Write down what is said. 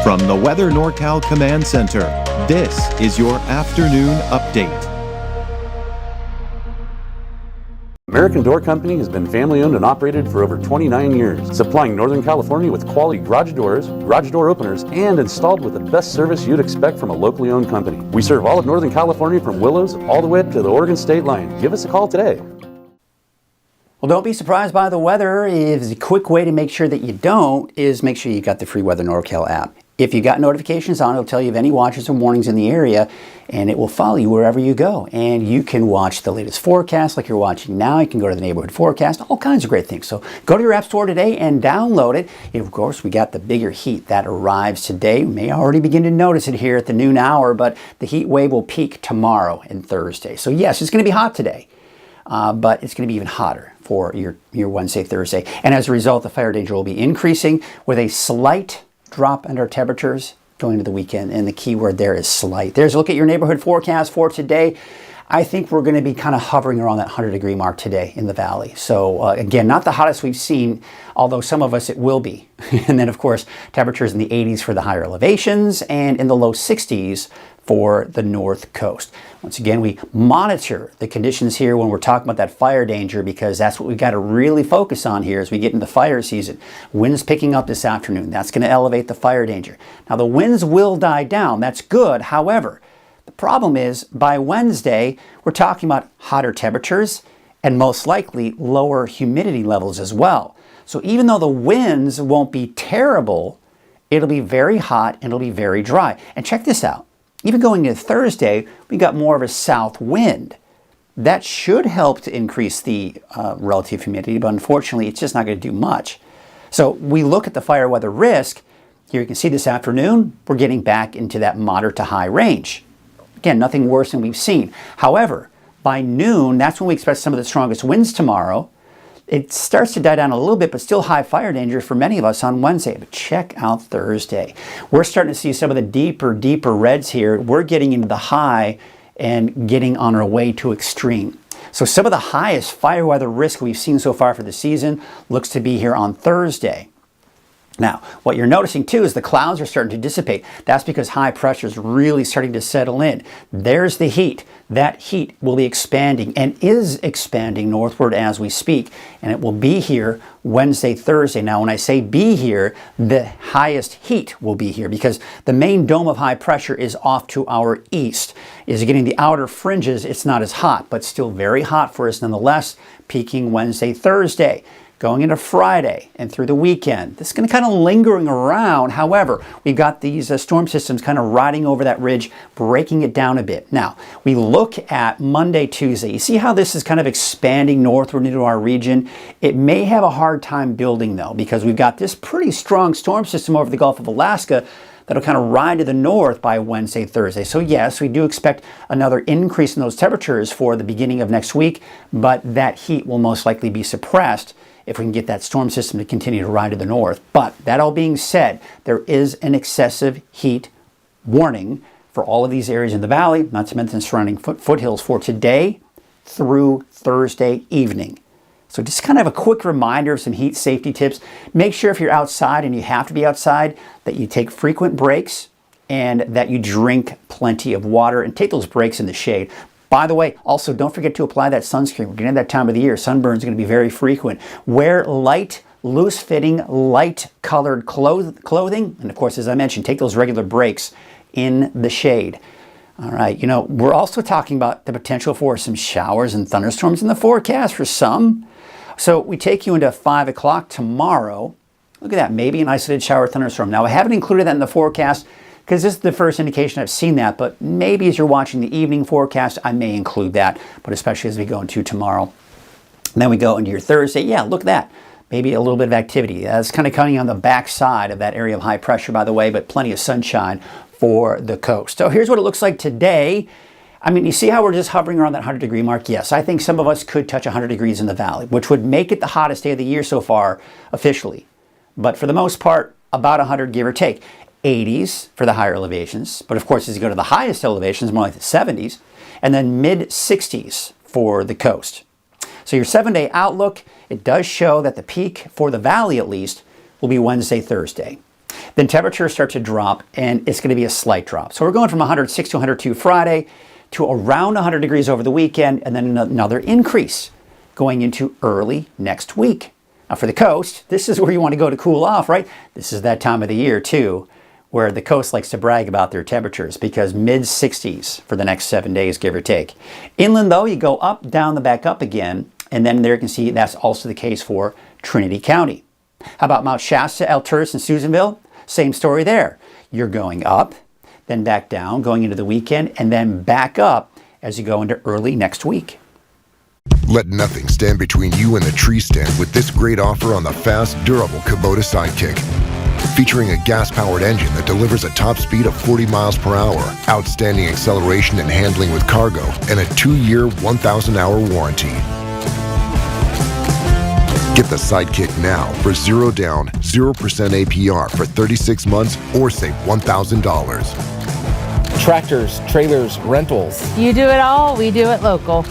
From the Weather NorCal Command Center, this is your afternoon update. American Door Company has been family-owned and operated for over 29 years, supplying Northern California with quality garage doors, garage door openers, and installed with the best service you'd expect from a locally owned company. We serve all of Northern California from Willows all the way up to the Oregon state line. Give us a call today. Well, don't be surprised by the weather. A quick way to make sure that you don't is make sure you got the free Weather NorCal app. If you got notifications on, it'll tell you of any watches or warnings in the area, and it will follow you wherever you go. And you can watch the latest forecast like you're watching now. You can go to the neighborhood forecast, all kinds of great things. So go to your app store today and download it. And of course, we got the bigger heat that arrives today. We may already begin to notice it here at the noon hour, but the heat wave will peak tomorrow and Thursday. So yes, it's going to be hot today, but it's going to be even hotter for your Wednesday, Thursday. And as a result, the fire danger will be increasing with a slight drop in our temperatures going into the weekend, and the key word there is slight. There's a look at your neighborhood forecast for today. I think we're going to be kind of hovering around that 100-degree mark today in the valley. So again, not the hottest we've seen, although some of us it will be. And then of course, temperatures in the 80s for the higher elevations and in the low 60s for the north coast. Once again, we monitor the conditions here when we're talking about that fire danger, because that's what we've got to really focus on here as we get into fire season. Winds picking up this afternoon. That's going to elevate the fire danger. Now the winds will die down. That's good. However, the problem is by Wednesday, we're talking about hotter temperatures and most likely lower humidity levels as well. So even though the winds won't be terrible, it'll be very hot and it'll be very dry. And check this out. Even going into Thursday, we got more of a south wind. That should help to increase the relative humidity, but unfortunately, it's just not going to do much. So we look at the fire weather risk. Here you can see this afternoon, we're getting back into that moderate to high range. Again, nothing worse than we've seen. However, by noon, that's when we expect some of the strongest winds tomorrow. It starts to die down a little bit, but still high fire danger for many of us on Wednesday. But check out Thursday. We're starting to see some of the deeper reds here. We're getting into the high and getting on our way to extreme. So some of the highest fire weather risk we've seen so far for the season looks to be here on Thursday. Now, what you're noticing too is the clouds are starting to dissipate. That's because high pressure is really starting to settle in. There's the heat. That heat will be expanding and is expanding northward as we speak, and it will be here Wednesday, Thursday. Now, when I say be here, the highest heat will be here because the main dome of high pressure is off to our east. Is getting the outer fringes, it's not as hot, but still very hot for us nonetheless, peaking Wednesday, Thursday. Going into Friday and through the weekend, this is going to kind of lingering around. However, we've got these storm systems kind of riding over that ridge, breaking it down a bit. Now, we look at Monday, Tuesday. You see how this is kind of expanding northward into our region? It may have a hard time building, though, because we've got this pretty strong storm system over the Gulf of Alaska that'll kind of ride to the north by Wednesday, Thursday. So yes, we do expect another increase in those temperatures for the beginning of next week, but that heat will most likely be suppressed if we can get that storm system to continue to ride to the north. But that all being said, there is an excessive heat warning for all of these areas in the valley, not to mention surrounding foothills for today through Thursday evening. So just kind of a quick reminder of some heat safety tips. Make sure if you're outside and you have to be outside that you take frequent breaks and that you drink plenty of water and take those breaks in the shade. By the way, also don't forget to apply that sunscreen. We're getting at that time of the year. Sunburns are going to be very frequent. Wear light, loose-fitting, light-colored clothing. And of course, as I mentioned, take those regular breaks in the shade. All right, you know, we're also talking about the potential for some showers and thunderstorms in the forecast for some. So we take you into 5 o'clock tomorrow. Look at that, maybe an isolated shower thunderstorm. Now, I haven't included that in the forecast because this is the first indication I've seen that, but maybe as you're watching the evening forecast, I may include that, but especially as we go into tomorrow. And then we go into your Thursday. Yeah, look at that. Maybe a little bit of activity. That's kind of coming on the back side of that area of high pressure, by the way, but plenty of sunshine for the coast. So here's what it looks like today. I mean, you see how we're just hovering around that 100-degree mark? Yes, I think some of us could touch 100 degrees in the valley, which would make it the hottest day of the year so far officially. But for the most part, about 100, give or take. 80s for the higher elevations, but of course as you go to the highest elevations, more like the 70s, and then mid-60s for the coast. So your 7-day outlook, it does show that the peak for the valley at least will be Wednesday, Thursday. Then temperatures start to drop, and it's going to be a slight drop. So we're going from 106 to 102 Friday to around 100 degrees over the weekend, and then another increase going into early next week. Now for the coast, this is where you want to go to cool off, right? This is that time of the year too, where the coast likes to brag about their temperatures, because mid-60s for the next 7 days, give or take. Inland though, you go up, down, the back up again, and then there you can see that's also the case for Trinity County. How about Mount Shasta, Alturas, and Susanville? Same story there. You're going up, then back down, going into the weekend, and then back up as you go into early next week. Let nothing stand between you and the tree stand with this great offer on the fast, durable Kubota Sidekick. Featuring a gas-powered engine that delivers a top speed of 40 miles per hour, outstanding acceleration and handling with cargo, and a 2-year, 1,000-hour warranty. Get the Sidekick now for 0 down, 0% APR for 36 months or save $1,000. Tractors, trailers, rentals. You do it all, we do it local.